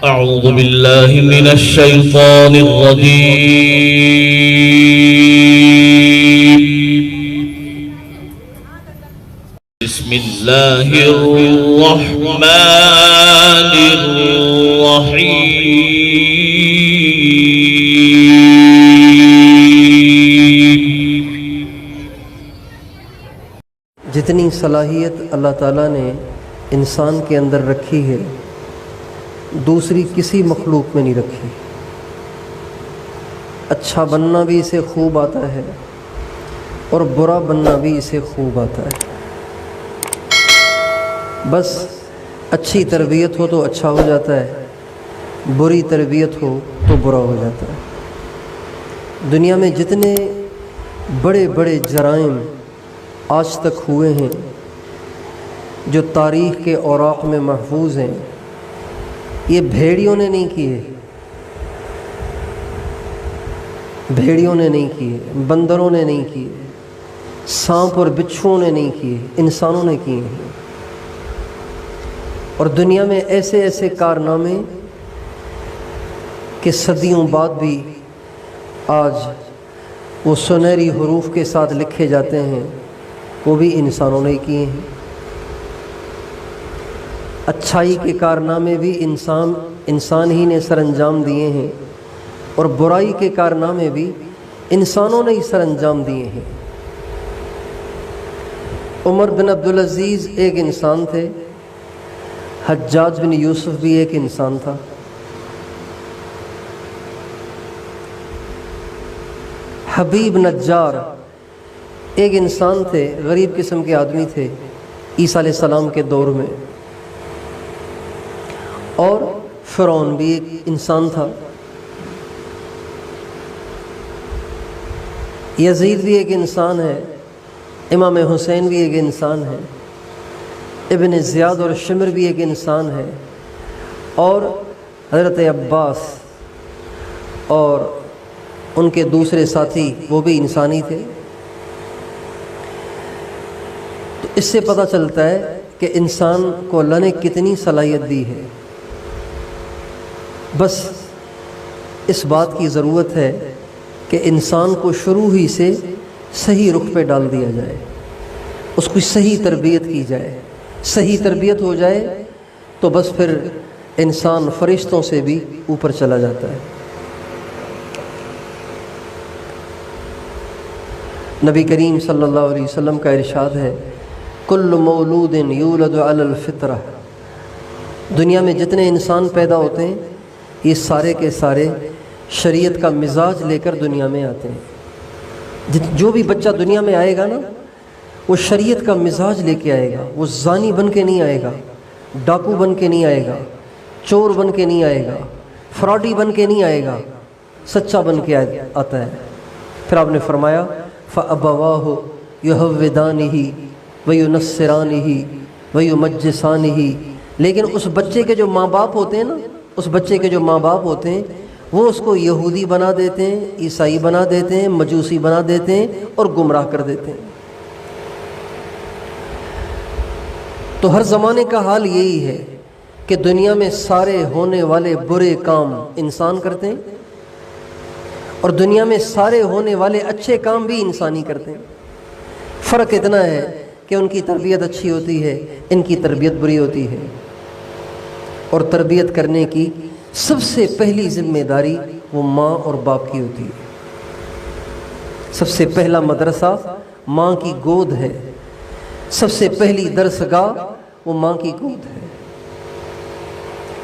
أعوذ بالله من الشيطان الرجيم. بسم الله الرحمن الرحيم. جتنی صلاحیت اللہ تعالیٰ نے انسان کے اندر رکھی ہے دوسری کسی مخلوق میں نہیں رکھی. اچھا بننا بھی اسے خوب آتا ہے اور برا بننا بھی اسے خوب آتا ہے. بس اچھی تربیت ہو تو اچھا ہو جاتا ہے، بری تربیت ہو تو برا ہو جاتا ہے. دنیا میں جتنے بڑے بڑے جرائم آج تک ہوئے ہیں جو تاریخ کے اوراق میں محفوظ ہیں، یہ بھیڑیوں نے نہیں کیے، بھیڑیوں نے نہیں کیے، بندروں نے نہیں کیے، سانپ اور بچھوؤں نے نہیں کیے، انسانوں نے کیے ہیں. اور دنیا میں ایسے ایسے کارنامے کہ صدیوں بعد بھی آج وہ سنہری حروف کے ساتھ لکھے جاتے ہیں، وہ بھی انسانوں نے کیے ہیں. اچھائی کے کارنامے بھی انسان ہی نے سر انجام دیے ہیں، اور برائی کے کارنامے بھی انسانوں نے ہی سر انجام دیے ہیں. عمر بن عبدالعزیز ایک انسان تھے، حجاج بن یوسف بھی ایک انسان تھا. حبیب نجار ایک انسان تھے، غریب قسم کے آدمی تھے عیسیٰ علیہ السلام کے دور میں. اور فرعون بھی ایک انسان تھا، یزید بھی ایک انسان ہے، امام حسین بھی ایک انسان ہے، ابن زیاد اور شمر بھی ایک انسان ہے، اور حضرت عباس اور ان کے دوسرے ساتھی وہ بھی انسانی تھے. تو اس سے پتہ چلتا ہے کہ انسان کو اللہ نے کتنی صلاحیت دی ہے. بس اس بات کی ضرورت ہے کہ انسان کو شروع ہی سے صحیح رخ پہ ڈال دیا جائے، اس کی صحیح تربیت کی جائے. صحیح تربیت ہو جائے تو بس پھر انسان فرشتوں سے بھی اوپر چلا جاتا ہے. نبی کریم صلی اللہ علیہ وسلم کا ارشاد ہے، کل مولود یولد علی الفطرہ. دنیا میں جتنے انسان پیدا ہوتے ہیں یہ سارے کے سارے شریعت کا مزاج لے کر دنیا میں آتے ہیں. جو بھی بچہ دنیا میں آئے گا نا وہ شریعت کا مزاج لے کے آئے گا. وہ زانی بن کے نہیں آئے گا، ڈاکو بن کے نہیں آئے گا، چور بن کے نہیں آئے گا، فراڈی بن کے نہیں آئے گا، سچا بن کے آتا ہے. پھر آپ نے فرمایا فَأَبَوَاهُ يُهَوِّدَانِهِ وَيُنَصِّرَانِهِ وَيُمَجِّسَانِهِ. لیکن اس بچے کے جو ماں باپ ہوتے ہیں نا، اس بچے کے جو ماں باپ ہوتے ہیں وہ اس کو یہودی بنا دیتے ہیں، عیسائی بنا دیتے ہیں، مجوسی بنا دیتے ہیں اور گمراہ کر دیتے ہیں. تو ہر زمانے کا حال یہی ہے کہ دنیا میں سارے ہونے والے برے کام انسان کرتے ہیں اور دنیا میں سارے ہونے والے اچھے کام بھی انسانی کرتے ہیں. فرق اتنا ہے کہ ان کی تربیت اچھی ہوتی ہے، ان کی تربیت بری ہوتی ہے. اور تربیت کرنے کی سب سے پہلی ذمہ داری وہ ماں اور باپ کی ہوتی ہے. سب سے پہلا مدرسہ ماں کی گود ہے، سب سے پہلی درسگاہ وہ ماں کی گود ہے.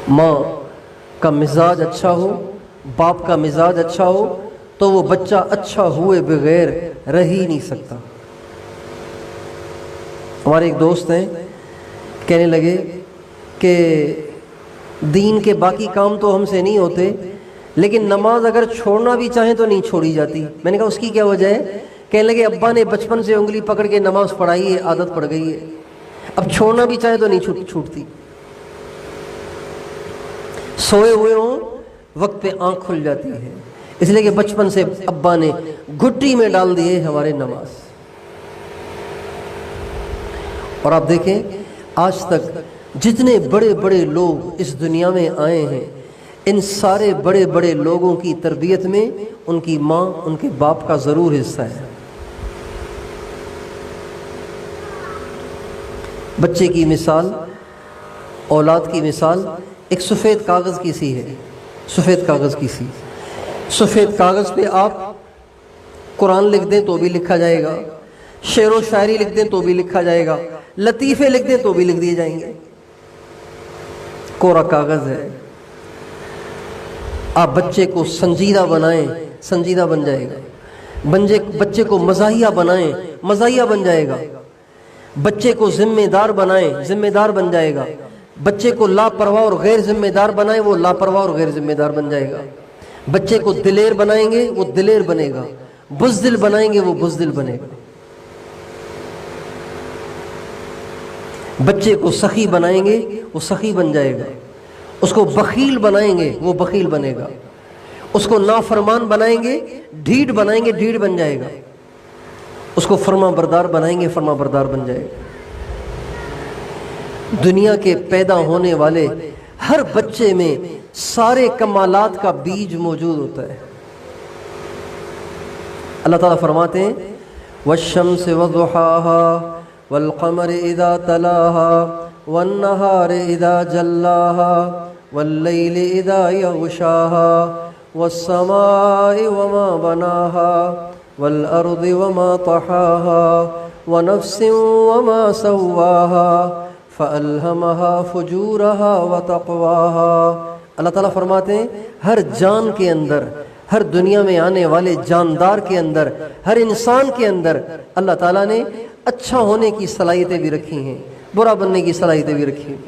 ماں کا مزاج اچھا ہو، باپ کا مزاج اچھا ہو تو وہ بچہ اچھا ہوئے بغیر رہ ہی نہیں سکتا. ہمارے ایک دوست ہیں، کہنے لگے کہ دین کے باقی کام تو ہم سے نہیں ہوتے لیکن نماز اگر چھوڑنا بھی چاہیں تو نہیں چھوڑی جاتی. میں نے کہا اس کی کیا وجہ ہے؟ کہنے لگے ابا نے بچپن سے انگلی پکڑ کے نماز پڑھائی ہے، عادت پڑ گئی ہے، اب چھوڑنا بھی چاہے تو نہیں چھوٹتی. سوئے ہوئے ہوں وقت پہ آنکھ کھل جاتی ہے، اس لیے کہ بچپن سے ابا نے گھٹی میں ڈال دیے ہمارے نماز. اور آپ دیکھیں آج تک جتنے بڑے بڑے لوگ اس دنیا میں آئے ہیں ان سارے بڑے بڑے لوگوں کی تربیت میں ان کی ماں ان کے باپ کا ضرور حصہ ہے۔ بچے کی مثال، اولاد کی مثال ایک سفید کاغذ کی سی ہے، سفید کاغذ کی سی۔ سفید کاغذ پہ آپ قرآن لکھ دیں تو بھی لکھا جائے گا، شعر و شاعری لکھ دیں تو بھی لکھا جائے گا، لطیفے لکھ دیں تو بھی لکھ دیے جائیں گے، کوڑا کاغذ ہے۔ آپ بچے کو سنجیدہ بنائیں، سنجیدہ بن جائے گا، بچے کو مزاحیہ بنائیں، مزاحیہ بن جائے گا، بچے کو ذمہ دار بنائیں، ذمہ دار بن جائے گا، بچے کو لاپرواہ اور غیر ذمہ دار بنائیں، وہ لاپرواہ اور غیر ذمہ دار بن جائے گا، بچے کو دلیر بنائیں گے وہ دلیر بنے گا، بزدل بنائیں گے وہ بزدل بنے گا، بچے کو سخی بنائیں گے وہ سخی بن جائے گا، اس کو بخیل بنائیں گے وہ بخیل بنے گا، اس کو نافرمان بنائیں گے، ڈھیٹ بنائیں گے ڈھیٹ بن جائے گا، اس کو فرما بردار بنائیں گے فرما بردار بن جائے گا۔ دنیا کے پیدا ہونے والے ہر بچے میں سارے کمالات کا بیج موجود ہوتا ہے۔ اللہ تعالیٰ فرماتے ہیں والشمس وضحاها والقمر اذا تلاها والنهار اذا جلاها والليل اذا يغشاها والسماء وما بناها والارض وما طحاها ونفس وما سواها فَأَلْهَمَهَا فُجُورَهَا وَتَقْوَاهَا۔ اللہ تعالیٰ فرماتے ہیں ہر جان کے اندر، ہر دنیا میں آنے والے جاندار کے اندر، ہر انسان کے اندر اللہ تعالیٰ نے اچھا ہونے کی صلاحیتیں بھی رکھی ہیں، برا بننے کی صلاحیتیں بھی رکھی ہیں۔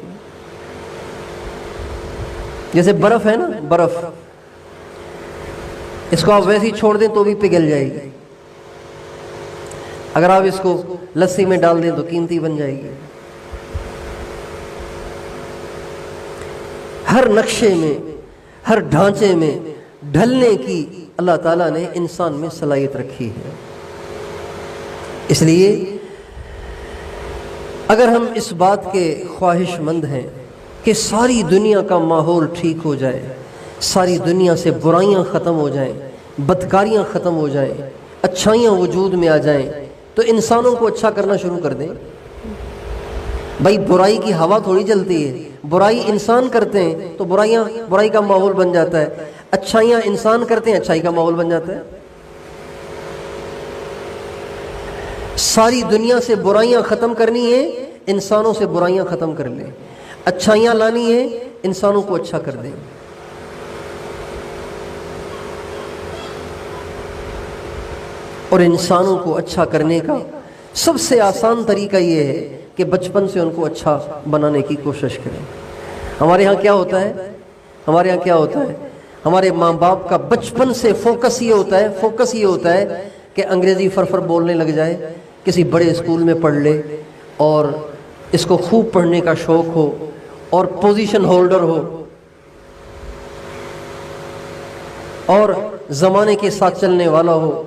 جیسے برف ہے نا، برف اس کو آپ ویسے ہی چھوڑ دیں تو بھی پگھل جائے گی، اگر آپ اس کو لسی میں ڈال دیں تو قیمتی بن جائے گی۔ ہر نقشے میں، ہر ڈھانچے میں ڈھلنے کی اللہ تعالیٰ نے انسان میں صلاحیت رکھی ہے۔ اس لیے اگر ہم اس بات کے خواہش مند ہیں کہ ساری دنیا کا ماحول ٹھیک ہو جائے، ساری دنیا سے برائیاں ختم ہو جائیں، بدکاریاں ختم ہو جائیں، اچھائیاں وجود میں آ جائیں، تو انسانوں کو اچھا کرنا شروع کر دیں۔ بھائی برائی کی ہوا تھوڑی چلتی ہے، برائی انسان کرتے ہیں تو برائی کا ماحول بن جاتا ہے، اچھائیاں انسان کرتے ہیں اچھائی کا ماحول بن جاتا ہے۔ ساری دنیا سے برائیاں ختم کرنی ہیں، انسانوں سے برائیاں ختم کر لیں، اچھائیاں لانی ہیں، انسانوں کو اچھا کر دیں۔ اور انسانوں کو اچھا کرنے کا سب سے آسان طریقہ یہ ہے کہ بچپن سے ان کو اچھا بنانے کی کوشش کریں۔ ہمارے ہاں کیا ہوتا ہے، ہمارے ماں باپ کا بچپن سے فوکس یہ ہوتا ہے کہ انگریزی فرفر بولنے لگ جائے، کسی بڑے اسکول میں پڑھ لے اور اس کو خوب پڑھنے کا شوق ہو اور پوزیشن ہولڈر ہو اور زمانے کے ساتھ چلنے والا ہو،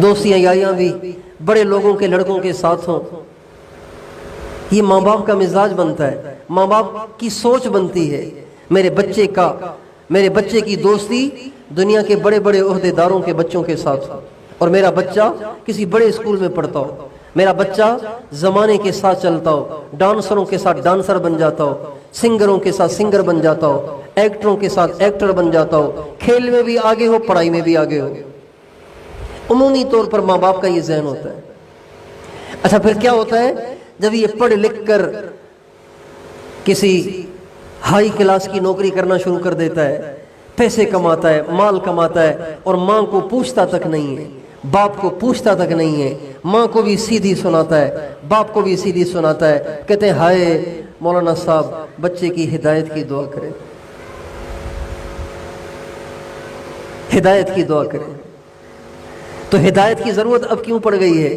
دوستیاں یاریاں بھی بڑے لوگوں کے لڑکوں کے ساتھ ہوں۔ یہ ماں باپ کا مزاج بنتا ہے، ماں باپ کی سوچ بنتی ہے، میرے بچے کی دوستی دنیا کے بڑے بڑے عہدے داروں کے بچوں کے ساتھ ہو، اور میرا بچہ کسی بڑے اسکول میں پڑھتا ہو، میرا بچہ زمانے کے ساتھ چلتا ہو، ڈانسروں کے ساتھ ڈانسر بن جاتا ہو، سنگروں کے ساتھ سنگر بن جاتا ہو، ایکٹروں کے ساتھ ایکٹر بن جاتا ہو، کھیل میں بھی آگے ہو، پڑھائی میں بھی آگے ہو۔ عمومی طور پر ماں باپ کا یہ ذہن ہوتا ہے۔ اچھا پھر کیا ہوتا ہے جب یہ پڑھ لکھ کر کسی ہائی کلاس کی نوکری کرنا شروع کر دیتا ہے، پیسے کماتا ہے، مال کماتا ہے، اور ماں کو پوچھتا تک نہیں ہے، باپ کو پوچھتا تک نہیں ہے، ماں کو بھی سیدھی سناتا ہے، باپ کو بھی سیدھی سناتا ہے، کہتے ہیں ہائے مولانا صاحب بچے کی ہدایت کی دعا کریں، ہدایت کی دعا کریں۔ تو ہدایت کی ضرورت اب کیوں پڑ گئی ہے؟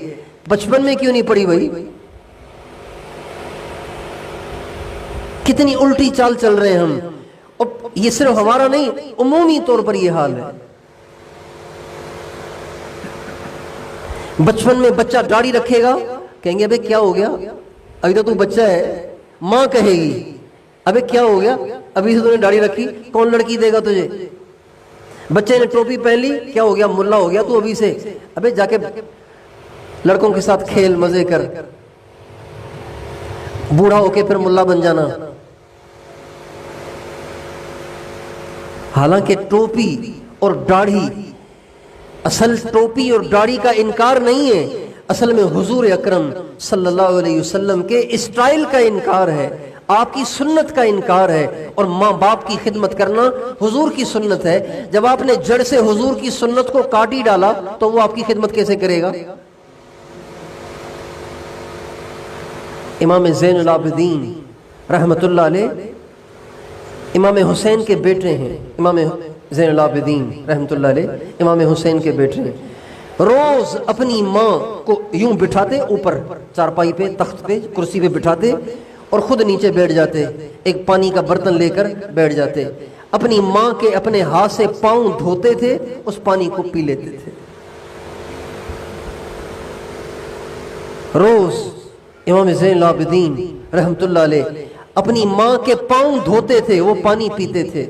بچپن میں کیوں نہیں پڑی بھائی؟ کتنی الٹی چال چل رہے ہیں ہم، اور یہ صرف ہمارا نہیں، عمومی طور پر یہ حال ہے۔ بچپن میں بچہ داڑھی رکھے گا، کہیں گے بھائی کیا ہو گیا، ابھی تو بچہ ہے، ماں کہے گی ابے کیا ہو گیا، ابھی سے تو نے داڑھی رکھی، کون لڑکی دے گا تجھے؟ بچے نے ٹوپی پہن لی، کیا ہو گیا، ملا ہو گیا تو ابھی سے؟ ابے جا کے لڑکوں کے ساتھ کھیل مزے کر، بوڑھا ہو کے پھر ملا بن جانا۔ حالانکہ ٹوپی اور داڑھی، اصل ٹوپی اور داڑھی کا انکار نہیں ہے، اصل میں حضور اکرم صلی اللہ علیہ وسلم کے اسٹائل کا انکار ہے، آپ کی سنت کا انکار ہے۔ اور ماں باپ کی خدمت کرنا حضور کی سنت ہے۔ جب آپ نے جڑ سے حضور کی سنت کو کاٹ ہی ڈالا تو وہ آپ کی خدمت کیسے کرے گا؟ امام زین العابدین رحمت اللہ علیہ امام حسین کے بیٹے ہیں، امام زین العابدین رحمت اللہ علیہ امام حسین کے بیٹے ہیں۔ روز اپنی ماں کو یوں بٹھاتے، اوپر چارپائی پہ، تخت پہ، کرسی پہ بٹھاتے اور خود نیچے بیٹھ جاتے، ایک پانی کا برتن لے کر بیٹھ جاتے، اپنی ماں کے اپنے ہاتھ سے پاؤں دھوتے تھے، اس پانی کو پی لیتے تھے۔ روز امام زین العابدین رحمت اللہ علیہ اپنی ماں کے پاؤں دھوتے تھے، وہ پانی پیتے تھے۔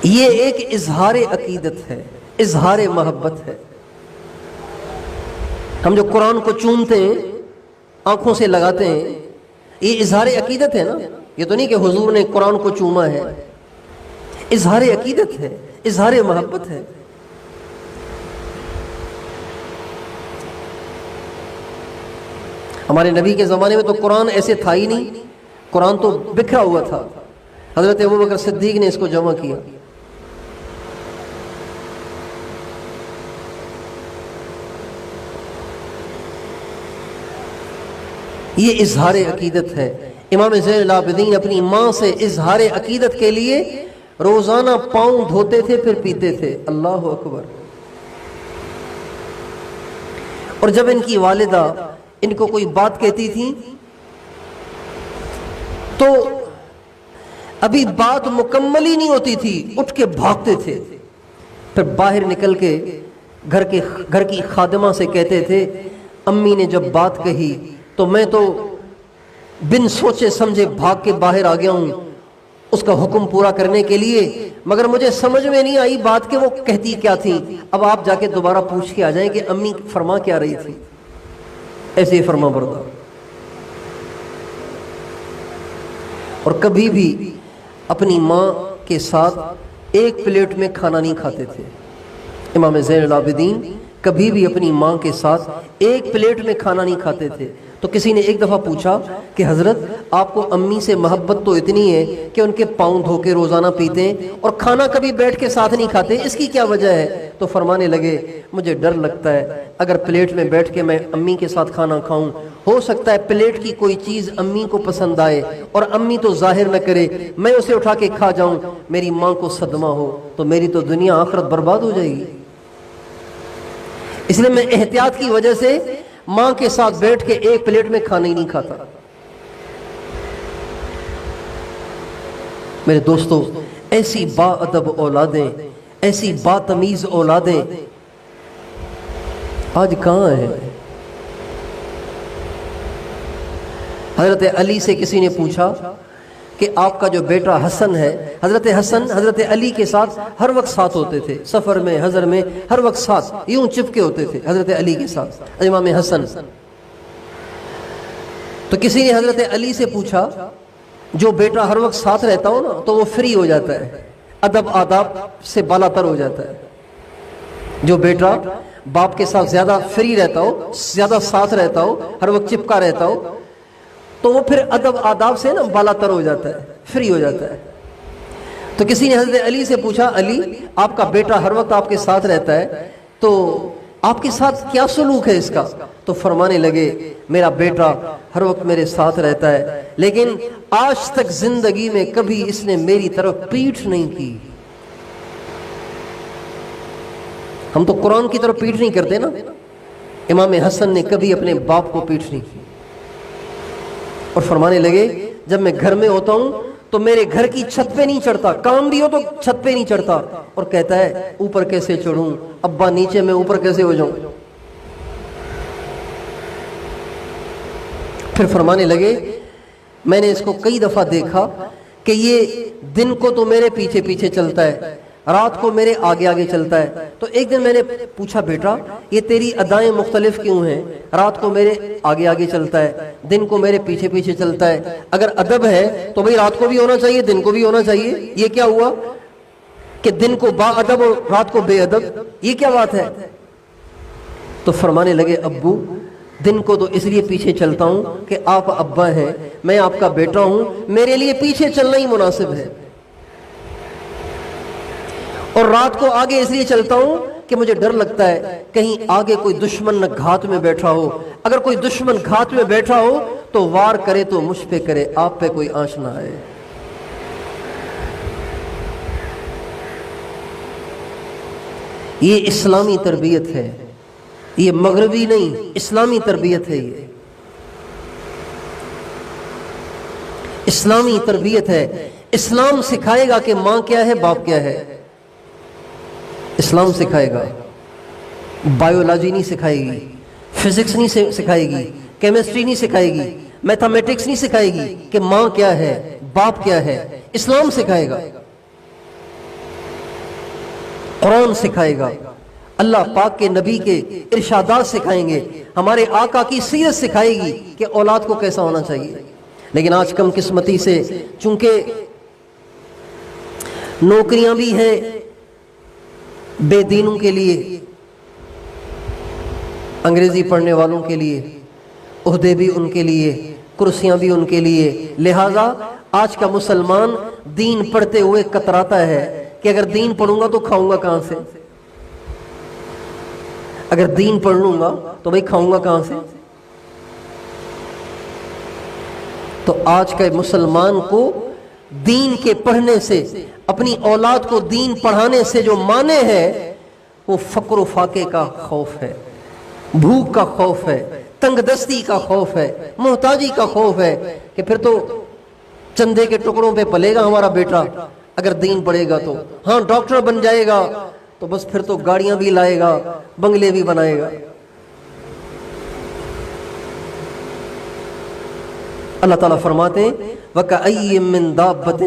یہ ایک اظہار عقیدت ہے، اظہار محبت ہے۔ ہم جو قرآن کو چومتے ہیں، آنکھوں سے لگاتے ہیں، یہ اظہار عقیدت ہے نا؟ یہ تو نہیں کہ حضور نے قرآن کو چوما ہے، اظہار عقیدت ہے، اظہار محبت ہے۔ ہمارے نبی کے زمانے میں تو قرآن ایسے تھا ہی نہیں، قرآن تو بکھرا ہوا تھا، حضرت ابوبکر صدیق نے اس کو جمع کیا۔ یہ اظہار عقیدت ہے۔ امام زین العابدین اپنی ماں سے اظہار عقیدت کے لیے روزانہ پاؤں دھوتے تھے، پھر پیتے تھے۔ اللہ اکبر۔ اور جب ان کی والدہ ان کو کوئی بات کہتی تھی تو ابھی بات مکمل ہی نہیں ہوتی تھی، اٹھ کے بھاگتے تھے، پھر باہر نکل کے گھر کی خادمہ سے کہتے تھے، امی نے جب بات کہی تو میں تو بن سوچے سمجھے بھاگ کے باہر آ گیا ہوں اس کا حکم پورا کرنے کے لیے، مگر مجھے سمجھ میں نہیں آئی بات کہ وہ کہتی کیا تھی۔ اب آپ جا کے دوبارہ پوچھ کے آ جائیں کہ امی فرما کیا رہی تھی۔ ایسے فرما بردار۔ اور کبھی بھی اپنی ماں کے ساتھ ایک پلیٹ میں کھانا نہیں کھاتے تھے۔ امام زین العابدین کبھی بھی اپنی ماں کے ساتھ ایک پلیٹ میں کھانا نہیں کھاتے تھے۔ تو کسی نے ایک دفعہ پوچھا کہ حضرت آپ کو امی سے محبت تو اتنی ہے کہ ان کے پاؤں دھو کے روزانہ پیتے ہیں اور کھانا کبھی بیٹھ کے ساتھ نہیں کھاتے، اس کی کیا وجہ ہے؟ تو فرمانے لگے، مجھے ڈر لگتا ہے اگر پلیٹ میں بیٹھ کے میں امی کے ساتھ کھانا کھاؤں، ہو سکتا ہے پلیٹ کی کوئی چیز امی کو پسند آئے اور امی تو ظاہر نہ کرے، میں اسے اٹھا کے کھا جاؤں، میری ماں کو صدمہ ہو تو میری تو دنیا آخرت برباد ہو جائے گی۔ اس لیے میں احتیاط کی وجہ سے ماں کے ساتھ بیٹھ کے ایک پلیٹ میں کھانا ہی نہیں کھاتا۔ میرے دوستو، ایسی با ادب اولادیں، ایسی با تمیز اولادیں آج کہاں ہیں؟ حضرت علی سے کسی نے پوچھا کہ آپ کا جو بیٹا حسن ہے، حضرت حسن حضرت علی کے ساتھ ہر وقت ساتھ ہوتے تھے، سفر میں حضر میں ہر وقت ساتھ، یوں چپکے ہوتے تھے حضرت علی کے ساتھ، امام حسن۔ تو کسی نے حضرت علی سے پوچھا، جو بیٹا ہر وقت ساتھ رہتا ہو نا تو وہ فری ہو جاتا ہے، ادب آداب سے بالا تر ہو جاتا ہے۔ جو بیٹا باپ کے ساتھ زیادہ فری رہتا ہو، زیادہ ساتھ رہتا ہو، ہر وقت چپکا رہتا ہو، تو وہ پھر ادب آداب سے نا بالا تر ہو جاتا ہے، فری ہو جاتا ہے۔ تو کسی نے حضرت علی سے پوچھا، علی آپ کا بیٹا ہر وقت آپ کے ساتھ رہتا ہے تو آپ کے ساتھ کیا سلوک ہے اس کا؟ تو فرمانے لگے، میرا بیٹا ہر وقت میرے ساتھ رہتا ہے لیکن آج تک زندگی میں کبھی اس نے میری طرف پیٹھ نہیں کی۔ ہم تو قرآن کی طرف پیٹھ نہیں کرتے نا، امام حسن نے کبھی اپنے باپ کو پیٹھ نہیں کی۔ اور فرمانے لگے، جب میں گھر میں ہوتا ہوں تو میرے گھر کی چھت پہ نہیں چڑھتا، کام بھی ہو تو چھت پہ نہیں چڑھتا، اور کہتا ہے اوپر کیسے چڑھوں ابا نیچے، میں اوپر کیسے ہو جاؤں؟ پھر فرمانے لگے، میں نے اس کو کئی دفعہ دیکھا کہ یہ دن کو تو میرے پیچھے پیچھے چلتا ہے، رات کو میرے آگے آگے چلتا ہے۔ تو ایک دن میں نے پوچھا بیٹا یہ تیری ادائیں مختلف کیوں ہیں؟ رات کو میرے آگے آگے چلتا ہے، دن کو میرے پیچھے پیچھے چلتا ہے، اگر ادب ہے تو بھئی رات کو بھی ہونا چاہیے دن کو بھی ہونا چاہیے، یہ کیا ہوا کہ دن کو با ادب اور رات کو بے ادب؟ یہ کیا بات ہے؟ تو فرمانے لگے ابو دن کو تو اس لیے پیچھے چلتا ہوں کہ آپ ابا ہیں، میں آپ کا بیٹا ہوں، میرے لیے پیچھے چلنا ہی مناسب ہے، اور رات کو آگے اس لیے چلتا ہوں کہ مجھے ڈر لگتا ہے کہیں آگے کوئی دشمن نہ گھات میں بیٹھا ہو، اگر کوئی دشمن گھات میں بیٹھا ہو تو وار کرے تو مجھ پہ کرے، آپ پہ کوئی آنچ نہ آئے۔ یہ اسلامی تربیت ہے، یہ مغربی نہیں، اسلامی تربیت ہے، یہ اسلامی تربیت ہے۔ اسلام سکھائے گا کہ ماں کیا ہے باپ کیا ہے، اسلام سکھائے گا، بایولوجی نہیں سکھائے گی، فزکس نہیں سکھائے گی، کیمسٹری نہیں سکھائے گی، میتھمیٹکس نہیں سکھائے گی کہ ماں کیا ہے باپ کیا ہے، اسلام سکھائے گا، قرآن سکھائے گا، اللہ پاک کے نبی کے ارشادات سکھائیں گے، ہمارے آقا کی سیرت سکھائے گی کہ اولاد کو کیسا ہونا چاہیے۔ لیکن آج کم قسمتی سے چونکہ نوکریاں بھی ہیں بے دینوں کے لیے، انگریزی پڑھنے والوں کے لیے، عہدے بھی ان کے لیے، کرسیاں بھی ان کے لیے، لہٰذا آج کا مسلمان دین پڑھتے ہوئے کتراتا ہے کہ اگر دین پڑھوں گا تو کھاؤں گا کہاں سے، اگر دین پڑھ لوں گا تو بھئی کھاؤں گا کہاں سے۔ تو آج کا مسلمان کو دین کے پڑھنے سے، اپنی اولاد کو دین پڑھانے سے جو مانے ہے وہ فقر و فاقے کا خوف ہے، بھوک کا خوف ہے، تنگ دستی کا خوف ہے، محتاجی کا خوف ہے کہ پھر تو چندے کے ٹکڑوں پہ پلے گا ہمارا بیٹا اگر دین پڑھے گا تو، ہاں ڈاکٹر بن جائے گا تو بس پھر تو گاڑیاں بھی لائے گا، بنگلے بھی بنائے گا۔ اللہ تعالیٰ فرماتے ہیں وَكَأَيٍّ مِّن دَابَّةٍ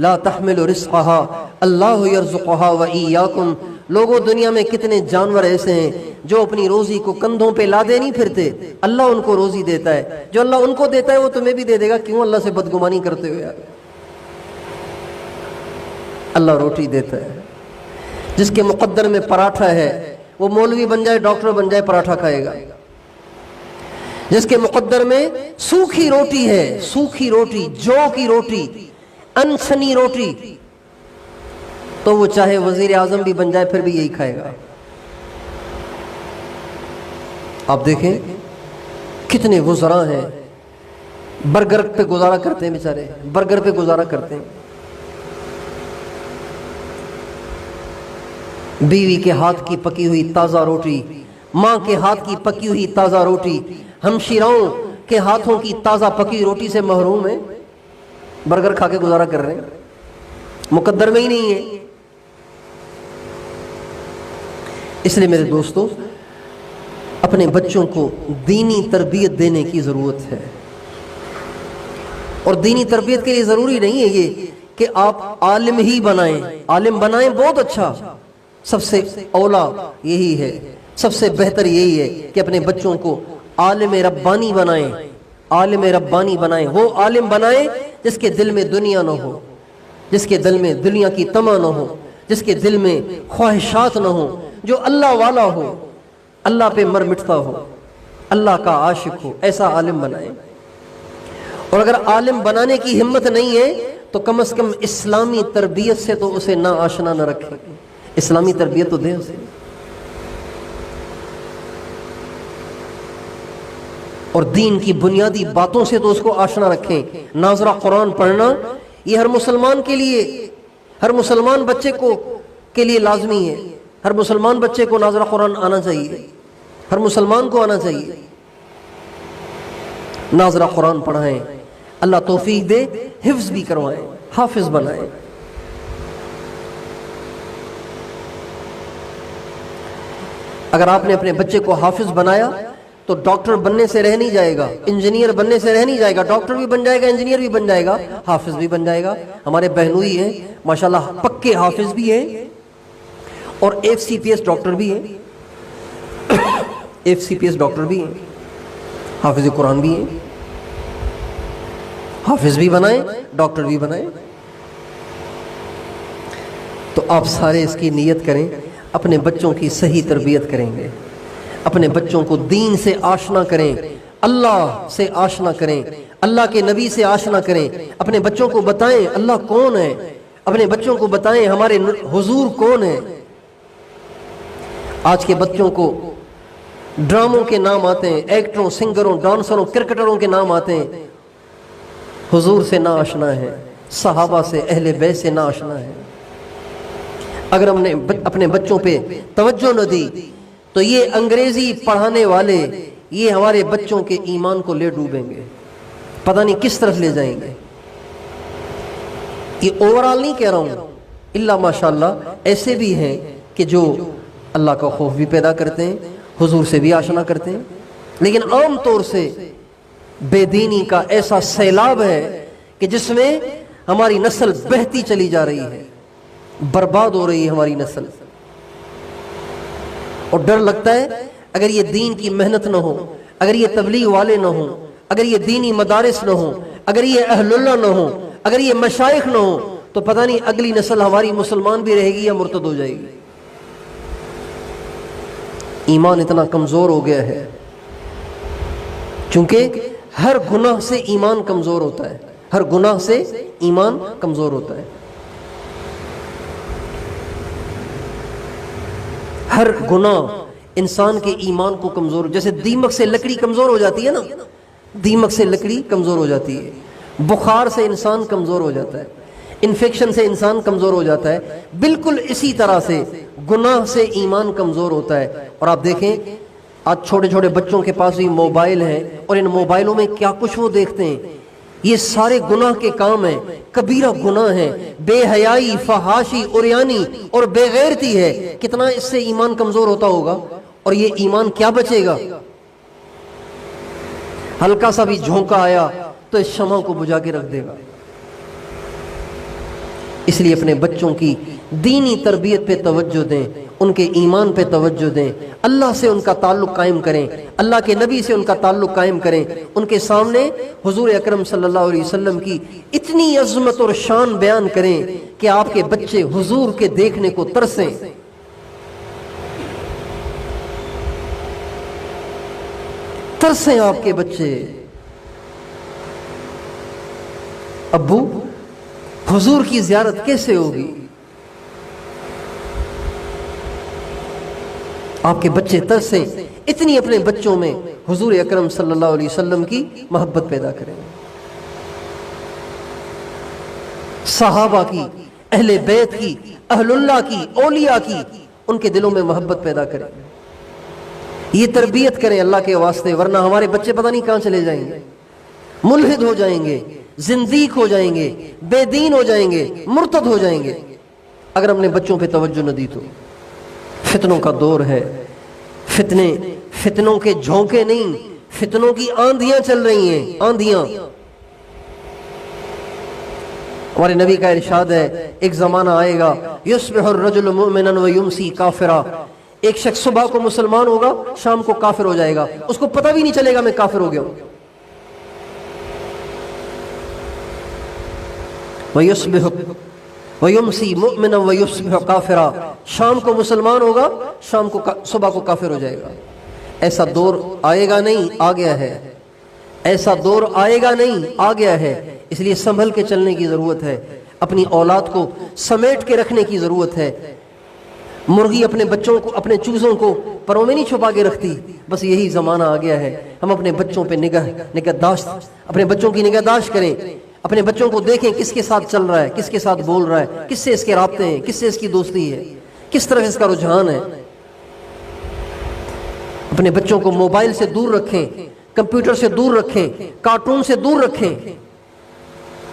لَا تَحْمِلُ رِزْقَهَا اللَّهُ يَرْزُقُهَا وَإِيَّاكُمْ، لوگوں دنیا میں کتنے جانور ایسے ہیں جو اپنی روزی کو کندھوں پہ لادے نہیں پھرتے، اللہ ان کو روزی دیتا ہے، جو اللہ ان کو دیتا ہے وہ تمہیں بھی دے دے گا، کیوں اللہ سے بدگمانی کرتے ہوئے؟ اللہ روٹی دیتا ہے، جس کے مقدر میں پراٹھا ہے وہ مولوی بن جائے ڈاکٹر بن جائے پراٹھا کھائے گا، جس کے مقدر میں سوکھی روٹی ہے، سوکھی روٹی، جو کی روٹی، انسنی روٹی، تو وہ چاہے وزیر اعظم بھی بن جائے پھر بھی یہی کھائے گا۔ آپ دیکھیں کتنے وزراء ہیں برگر پہ گزارا کرتے ہیں، بیچارے برگر پہ گزارا کرتے ہیں، بیوی کے ہاتھ کی پکی ہوئی تازہ روٹی، ماں کے ہاتھ کی پکی ہوئی تازہ روٹی، ہمشیراؤں کے ہاتھوں کی تازہ پکی روٹی سے محروم ہیں، برگر کھا کے گزارا کر رہے ہیں، مقدر میں ہی نہیں ہے۔ اس لیے میرے دوستو اپنے بچوں کو دینی تربیت دینے کی ضرورت ہے، اور دینی تربیت کے لیے ضروری نہیں ہے یہ کہ آپ عالم ہی بنائیں، عالم بنائیں بہت اچھا، سب سے اولا یہی ہے، سب سے بہتر یہی ہے کہ اپنے بچوں کو عالم ربانی بنائیں، عالم ربانی بنائیں، وہ عالم بنائیں جس کے دل میں دنیا نہ ہو، جس کے دل میں دنیا کی طمع نہ ہو، جس کے دل میں خواہشات نہ ہو، جو اللہ والا ہو، اللہ پہ مر مٹتا ہو، اللہ کا عاشق ہو، ایسا عالم بنائیں۔ اور اگر عالم بنانے کی ہمت نہیں ہے تو کم از کم اسلامی تربیت سے تو اسے نہ آشنا نہ رکھیں، اسلامی تربیت تو دیں اسے۔ اور دین کی بنیادی باتوں سے تو اس کو آشنا رکھیں۔ ناظرہ قرآن پڑھنا یہ ہر مسلمان کے لیے، ہر مسلمان بچے کے لیے لازمی ہے، ہر مسلمان بچے کو ناظرہ قرآن آنا چاہیے، ہر مسلمان کو آنا چاہیے۔ ناظرہ قرآن پڑھائیں، اللہ توفیق دے حفظ بھی کروائیں، حافظ بنائیں۔ اگر آپ نے اپنے بچے کو حافظ بنایا تو ڈاکٹر بننے سے رہ نہیں جائے گا، انجینئر بننے سے رہ نہیں جائے گا، ڈاکٹر بھی بن جائے گا، انجینئر بھی بن جائے گا، حافظ بھی بن جائے گا۔ ہمارے بہنوئی ہیں ماشاءاللہ، پکے حافظ بھی ہیں اور ایک CPS ڈاکٹر بھی ہیں، ایک CPS ڈاکٹر بھی ہیں، حافظ قرآن بھی ہیں، حافظ بھی بنائیں، ڈاکٹر بھی بنائیں۔ تو آپ سارے اس کی نیت کریں، اپنے بچوں کی صحیح تربیت کریں گے، اپنے بچوں کو دین سے آشنا کریں، اللہ سے آشنا کریں، اللہ کے نبی سے آشنا کریں، اپنے بچوں کو بتائیں اللہ کون ہے، اپنے بچوں کو بتائیں ہمارے حضور کون ہے۔ آج کے بچوں کو ڈراموں کے نام آتے ہیں، ایکٹروں، سنگروں، ڈانسروں، کرکٹروں کے نام آتے ہیں، حضور سے نہ آشنا ہے، صحابہ سے، اہل بیت سے نہ آشنا ہے۔ اگر ہم نے اپنے بچوں پہ توجہ نہ دی تو یہ انگریزی پڑھانے والے یہ ہمارے بچوں کے ایمان کو لے ڈوبیں گے، پتہ نہیں کس طرف لے جائیں گے۔ یہ اوورال نہیں کہہ رہا ہوں، اللہ ماشاءاللہ ایسے بھی ہیں کہ جو اللہ کا خوف بھی پیدا کرتے ہیں، حضور سے بھی آشنا کرتے ہیں، لیکن عام طور سے بے دینی کا ایسا سیلاب ہے کہ جس میں ہماری نسل بہتی چلی جا رہی ہے، برباد ہو رہی ہے ہماری نسل۔ اور ڈر لگتا ہے اگر یہ دین کی محنت نہ ہو، اگر یہ تبلیغ والے نہ ہوں، اگر یہ دینی مدارس نہ ہوں، اگر یہ اہل اللہ نہ ہوں، اگر یہ مشائخ نہ ہوں، تو پتہ نہیں اگلی نسل ہماری مسلمان بھی رہے گی یا مرتد ہو جائے گی۔ ایمان اتنا کمزور ہو گیا ہے، چونکہ ہر گناہ سے ایمان کمزور ہوتا ہے، ہر گناہ سے ایمان کمزور ہوتا ہے۔ ہر گناہ انسان کے ایمان کو کمزور، جیسے دیمک سے لکڑی کمزور ہو جاتی ہے نا، دیمک سے لکڑی کمزور ہو جاتی ہے، بخار سے انسان کمزور ہو جاتا ہے، انفیکشن سے انسان کمزور ہو جاتا ہے، بالکل اسی طرح سے گناہ سے ایمان کمزور ہوتا ہے۔ اور آپ دیکھیں آج چھوٹے چھوٹے بچوں کے پاس بھی موبائل ہیں، اور ان موبائلوں میں کیا کچھ وہ دیکھتے ہیں، یہ سارے گناہ کے کام ہیں، کبیرہ گناہ ہیں، بے حیائی، فحاشی، عریانی اور بے غیرتی ہے۔ کتنا اس سے ایمان کمزور ہوتا ہوگا، اور یہ ایمان کیا بچے گا؟ ہلکا سا بھی جھونکا آیا تو اس شمع کو بجھا کے رکھ دے گا۔ اس لیے اپنے بچوں کی دینی تربیت پہ توجہ دیں، ان کے ایمان پہ توجہ دیں، اللہ سے ان کا تعلق قائم کریں، اللہ کے نبی سے ان کا تعلق قائم کریں، ان کے سامنے حضور اکرم صلی اللہ علیہ وسلم کی اتنی عظمت اور شان بیان کریں کہ آپ کے بچے حضور کے دیکھنے کو ترسیں۔ ترسیں آپ کے بچے، ابو حضور کی زیارت کیسے ہوگی؟ آپ کے بچے ترسیں، اتنی اپنے بچوں میں حضور اکرم صلی اللہ علیہ وسلم کی محبت پیدا کریں، صحابہ کی، اہل بیت کی، اہل اللہ کی، اولیاء کی، ان کے دلوں میں محبت پیدا کریں، یہ تربیت کریں اللہ کے واسطے، ورنہ ہمارے بچے پتہ نہیں کہاں چلے جائیں گے، ملحد ہو جائیں گے، زندیق ہو جائیں گے، بے دین ہو جائیں گے، مرتد ہو جائیں گے اگر ہم نے بچوں پہ توجہ نہ دی تو۔ فتنوں کا دور ہے، فتنوں کے جھونکے نہیں، فتنوں کی آندھیاں چل رہی ہیں، آندھیاں۔ ہمارے نبی کا ارشاد ہے ایک زمانہ آئے گا یصبح الرجل مؤمنا ویمسی کافرا، ایک شخص صبح کو مسلمان ہوگا، شام کو کافر ہو جائے گا، اس کو پتہ بھی نہیں چلے گا میں کافر ہو گیا ہوں۔ ویمسی مؤمنا ویصبح کافرا، شام کو مسلمان ہوگا، شام کو صبح کو کافر ہو جائے گا۔ ایسا دور آئے گا نہیں، آ گیا ہے، ایسا دور آئے گا نہیں، آ گیا ہے۔ اس لیے سنبھل کے چلنے کی ضرورت ہے، اپنی اولاد کو سمیٹ کے رکھنے کی ضرورت ہے۔ مرغی اپنے بچوں کو، اپنے چوزوں کو پروں میں نہیں چھپا کے رکھتی، بس یہی زمانہ آ گیا ہے۔ ہم اپنے بچوں پہ نگہداشت، اپنے بچوں کی نگہداشت کریں، اپنے بچوں کو دیکھیں کس کے ساتھ چل رہا ہے، کس کے ساتھ بول رہا ہے، کس سے اس کے رابطے ہیں، کس سے اس کی دوستی ہے، کس طرح اس کا رجحان ہے۔ اپنے بچوں کو موبائل سے دور رکھیں، کمپیوٹر سے دور رکھیں، کارٹون سے دور رکھیں۔